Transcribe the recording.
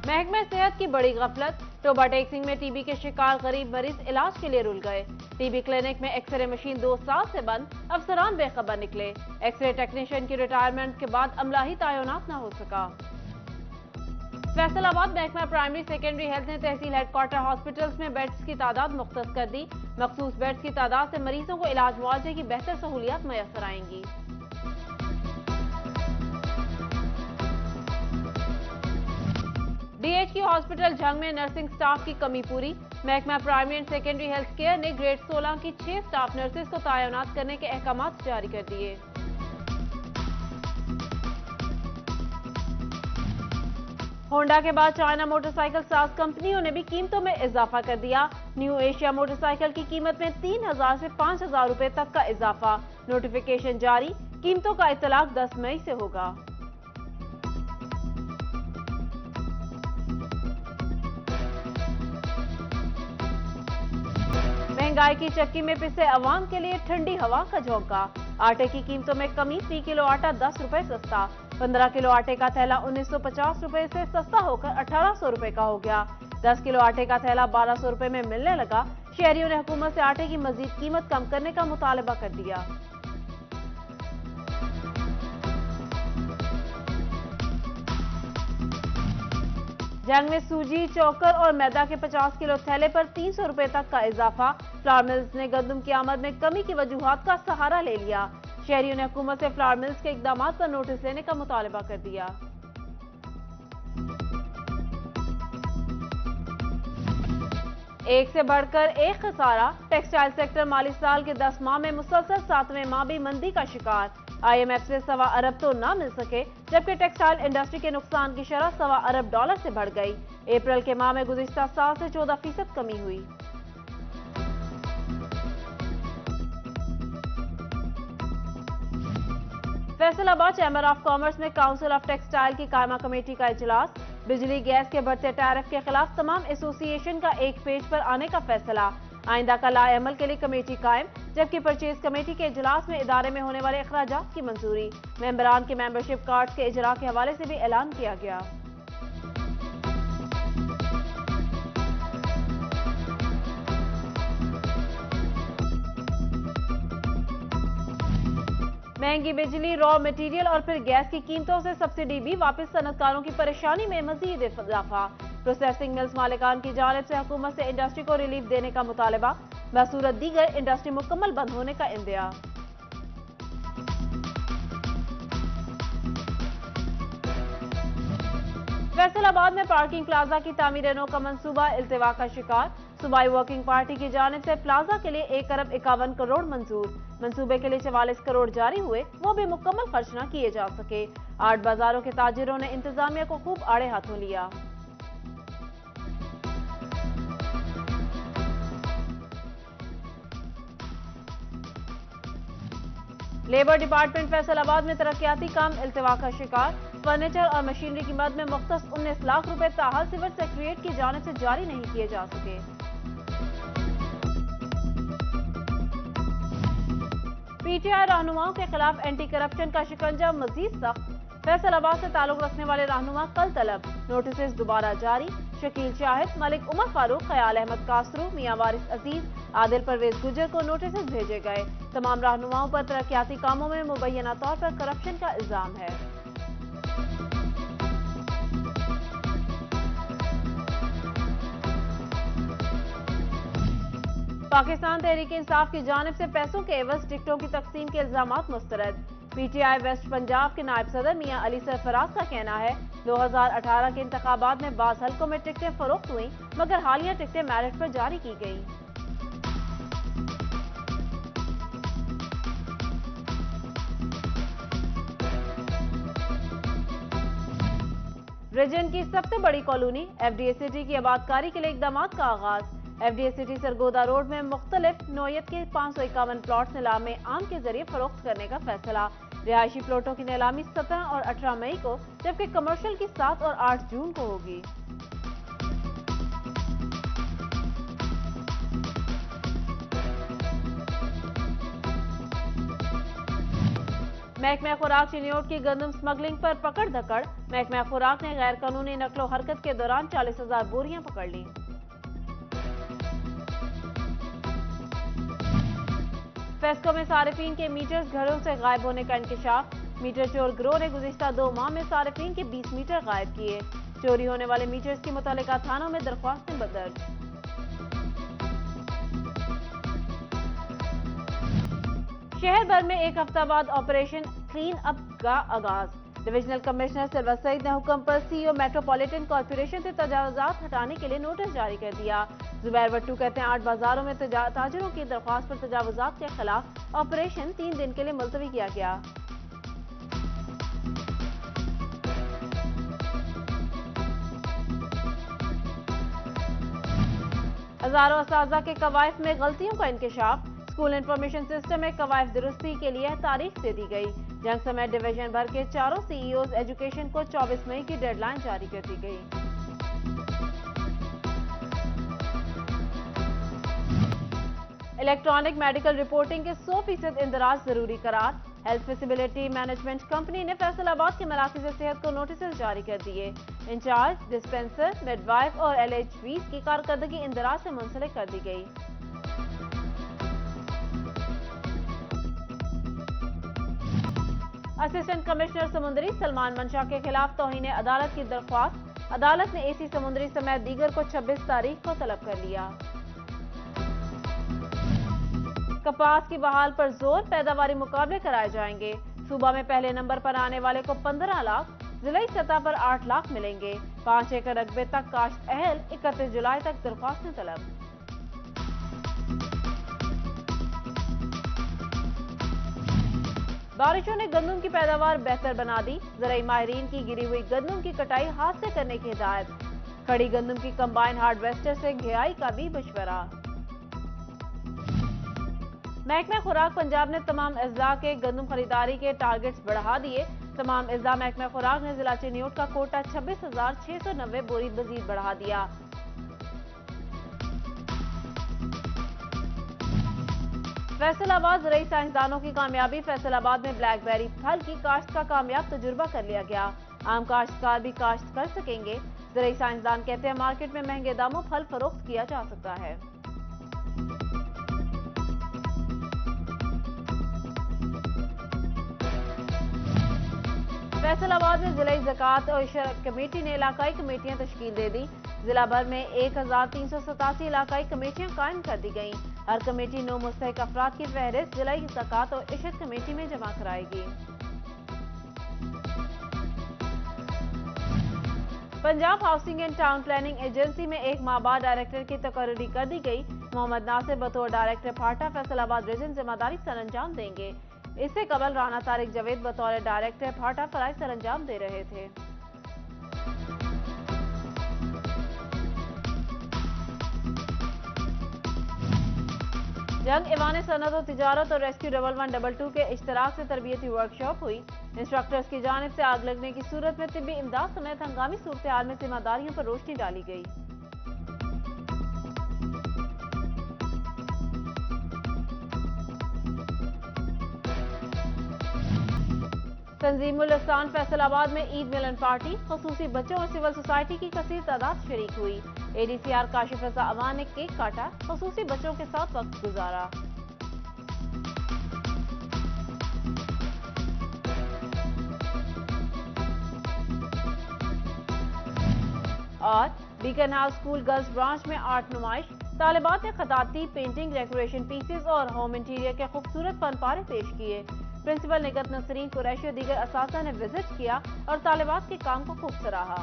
महकमे सेहत की बड़ी गफलत। टोबा टेक्सिंग में टीबी के शिकार गरीब मरीज इलाज के लिए रुल गए। टीबी क्लिनिक में एक्सरे मशीन 2 साल से बंद, अफसरान बेखबर निकले। एक्सरे टेक्नीशियन की रिटायरमेंट के बाद अमला ही तैनात न हो सका। फैसलाबाद महकमा प्राइमरी सेकेंडरी हेल्थ ने तहसील हेडक्वार्टर हॉस्पिटल्स में बेड्स की तादाद मुख्तस कर दी। मखसूस बेड्स की तादाद से मरीजों को इलाज मुआवजे की बेहतर सहूलियात मैसर आएंगी। डीएचक्यू हॉस्पिटल झंग में नर्सिंग स्टाफ की कमी पूरी। महकमा primary and secondary health care ने ग्रेड 16 की 6 स्टाफ नर्सेज को तैनात करने के अहकाम जारी कर दिए। होंडा के बाद चाइना मोटरसाइकिल साज कंपनियों ने भी कीमतों में इजाफा कर दिया। न्यू एशिया मोटरसाइकिल की कीमत में 3000 से 5000 रुपए तक का इजाफा। नोटिफिकेशन जारी। कीमतों का इतलाक 10 मई से होगा। महंगाई की चक्की में पिसे अवाम के लिए ठंडी हवा का झोंका। आटे की कीमतों में कमी। फी किलो आटा 10 रुपए सस्ता। 15 किलो आटे का थैला 1950 रुपए से सस्ता होकर 1800 रुपए का हो गया। 10 किलो आटे का थैला 1200 रुपए में मिलने लगा। शहरियों ने हुकूमत से आटे की मजीद कीमत कम करने का मुतालबा कर दिया। जंग में सूजी, चौकर और मैदा के 50 किलो थैले पर 300 रुपए तक का इजाफा। फ्लावर मिल्स ने गंदम की आमद में कमी की वजूहात का सहारा ले लिया। शहरियों ने हुकूमत से फ्लावर मिल्स के इकदाम पर नोटिस लेने का मुतालबा कर दिया। एक से बढ़कर एक खसारा। टेक्सटाइल सेक्टर माली साल के 10 माह में मुसलसल 7वें माह भी मंदी का शिकार। IMF से $1.25 अरब तो ना मिल सके, जबकि टेक्सटाइल इंडस्ट्री के नुकसान की शरह $1.25 अरब से बढ़ गई। अप्रैल के माह में गुज़िश्ता साल से 14% कमी हुई। फैसलाबाद चैम्बर ऑफ कॉमर्स में काउंसिल ऑफ टेक्सटाइल की कायमा कमेटी का इजलास। बिजली गैस के बढ़ते टैरिफ के खिलाफ तमाम एसोसिएशन का एक पेज पर आने का फैसला। आइंदा का लाएअमल के लिए कमेटी कायम, जबकि परचेज कमेटी के इजलास में इदारे में होने वाले अखराजात की मंजूरी। मेंबरान के मेंबरशिप कार्ड के इजरा के हवाले से भी ऐलान किया गया। महंगी बिजली, रॉ मटेरियल और फिर गैस की कीमतों से सब्सिडी भी वापस। सनतकारों की परेशानी में मजीद इजाफा। प्रोसेसिंग मिल्स मालिकान की जानिब से हुकूमत से इंडस्ट्री को रिलीफ देने का मुतालबा। बसूरत दीगर इंडस्ट्री मुकम्मल बंद होने का इंदिया। फैसलाबाद में पार्किंग प्लाजा की तामीर नो का मंसूबा इल्तिवा का शिकार। सूबाई वर्किंग पार्टी की जानिब से प्लाजा के लिए 1 अरब 51 करोड़ मंजूर। मंसूबे के लिए 44 करोड़ जारी हुए, वो भी मुकम्मल खर्च न किए जा सके। आर्ट बाजारों के ताजिरों ने इंतजामिया को खूब आड़े हाथों लिया। लेबर डिपार्टमेंट फैसलाबाद में तरक्याती काम इल्तिवा का शिकार। फर्नीचर और मशीनरी की मद में मुख्तस 19 लाख रुपए ताहाल सिविल सेक्रेटरीट की जानिब से जारी नहीं किए जा सके। पीटीआई रहनुमाओं के खिलाफ एंटी करप्शन का शिकंजा मजीद सख्त। फैसलाबाद से ताल्लुक रखने वाले रहनुमा कल तलब। नोटिस दोबारा जारी। शकील शाहिद, मलिक उमर फारूक, ख्याल अहमद कासरू, मियां वारिस अजीज, आदिल परवेज गुजर को नोटिस भेजे गए। तमाम रहनुमाओं पर तरक्याती कामों में मुबैना तौर पर करप्शन का इल्जाम है। पाकिस्तान तहरीक इंसाफ की जानिब से पैसों के एवज टिकटों की तकसीम के इल्जामात मुस्तरद। पीटीआई वेस्ट पंजाब के नायब सदर मियां अली सरफराज का कहना है 2018 के इंतखाबात में बाज़ हल्कों में टिकटें फरोख्त हुई, मगर हालिया टिकटें मेरिट पर जारी की गई। रीजन की सबसे बड़ी कॉलोनी एफडीए सिटी की आबादकारी के लिए इकदाम का आगाज। एफडीए सिटी सरगोदा रोड में मुख्तलिफ नौयत के 551 प्लॉट नीलाम में आम के जरिए फरोख्त करने का फैसला। रिहायशी प्लॉटों की नीलामी 17 और 18 मई को, जबकि कमर्शियल की 7 और 8 जून को होगी। महकमा खुराक चिन्योट की गंदम स्मगलिंग पर पकड़ धकड़। महकमा खुराक ने गैर कानूनी नकलो हरकत के दौरान 40,000 बोरियां पकड़ ली। फेस्को में सारिफीन के मीटर्स घरों से गायब होने का इंकशाफ। मीटर चोर गिरोह ने गुज़िश्ता 2 माह में सारिफीन के 20 मीटर गायब किए। चोरी होने वाले मीटर्स की मुतल्लिका थानों में दरख्वास्तें दर्ज। शहर भर में एक हफ्ता बाद ऑपरेशन क्लीन अप का आगाज। डिविजनल कमिश्नर सिल्वर सईद ने हुक्म पर सीईओ मेट्रोपॉलिटन कॉर्पोरेशन से तजावुजात हटाने के लिए नोटिस जारी कर दिया। जुबैर भट्टू कहते हैं 8 बाजारों में ताजिरों की दरख्वास्त पर तजावुजात के खिलाफ ऑपरेशन 3 दिन के लिए मुलतवी किया गया। हजारों असातिज़ा के कवायद में गलतियों का इंकशाफ। स्कूल इंफॉर्मेशन सिस्टम में कवायद दुरुस्ती के लिए तारीख दे दी गई। जंग समेत डिवीजन भर के चारों सीईओज एजुकेशन को 24 मई की डेडलाइन जारी कर दी गई। इलेक्ट्रॉनिक मेडिकल रिपोर्टिंग के 100% इंदराज जरूरी करार। हेल्थ फैसिलिटी मैनेजमेंट कंपनी ने फैसलाबाद के मराकज़ सेहत को नोटिस जारी कर दिए। इंचार्ज, डिस्पेंसर, मिडवाइफ और LHVs की कारकर्दगी इंदराज से मुंसलिक कर दी गई। असिस्टेंट कमिश्नर समुंदरी सलमान मंशा के खिलाफ तौहीन अदालत की दरख्वास्त। अदालत ने AC समुंदरी समेत दीगर को 26 तारीख को तलब कर लिया। कपास की बहाल पर जोर, पैदावारी मुकाबले कराए जाएंगे। सूबा में पहले नंबर पर आने वाले को 15 लाख, जिलाई सतह पर 8 लाख मिलेंगे। 5 एकड़ रकबे तक काश्त अहल, 31 जुलाई तक दरख्वास्तें तलब। बारिशों ने गंदम की पैदावार बेहतर बना दी। ज़राई माहिरीन की गिरी हुई गंदम की कटाई हाथ से करने की हिदायत। खड़ी गंदम की कंबाइन हार्वेस्टर से घिराई का भी मशवरा। महकमा खुराक पंजाब ने तमाम अजला के गंदम खरीदारी के टारगेट्स बढ़ा दिए। तमाम अजला महकमा खुराक ने जिला चिन्योट का कोटा 26,690 बोरी मजीद बढ़ा दिया। फैसलाबाद ज़राई साइंसदानों की कामयाबी। फैसलाबाद में ब्लैकबेरी फल की काश्त का कामयाब तजुर्बा कर लिया गया। आम काश्तकार भी काश्त कर सकेंगे। ज़राई साइंसदान कहते हैं मार्केट में महंगे दामों फल फरोख्त किया जा सकता है। फैसलाबाद में जिला ज़कात और इशरत कमेटी ने इलाकाई कमेटियां तश्कील दे दी। जिला भर में 1387 इलाकाई कमेटियां कायम कर दी गईं। हर कमेटी 9 मुस्तहिक अफराद की फहरिस्त जिला ज़कात और इशरत कमेटी में जमा कराएगी। Punjab housing and town planning agency में 1 माह बाद डायरेक्टर की तकर्री कर दी गई। मोहम्मद नासिर बतौर डायरेक्टर फाटा फैसलाबाद रीजन जिम्मेदारी सरअंजाम देंगे। इससे कबल राना तारिक जवेद बतौर डायरेक्टर फाटा फराइज सरअंजाम दे रहे थे। जंग ईवान सनत और तिजारत और रेस्क्यू 1112 के इश्तराक से तरबियती वर्कशॉप हुई। इंस्ट्रक्टर्स की जानिब से आग लगने की सूरत में तिब्बी इमदाद समेत हंगामी सूरत हाल में जिम्मेदारियों पर रोशनी डाली गई। तंजीमुल इहसान फैसलाबाद में ईद मिलन पार्टी। खसूसी बच्चों और सिविल सोसाइटी की कसीर तादाद शरीक हुई। ADCR काशिफ रजा अमान ने केक काटा, खसूसी बच्चों के साथ वक्त गुजारा। और beacon house school girls branch में आर्ट नुमाइश। तालिबात ने खताती, पेंटिंग, डेकोरेशन पीसेस और होम इंटीरियर के खूबसूरत फनपारे पेश किए। प्रिंसिपल निगत नसरीन कुरैशी और दीगर असातिज़ा ने विजिट किया और तालिबात के काम को खूब सराहा।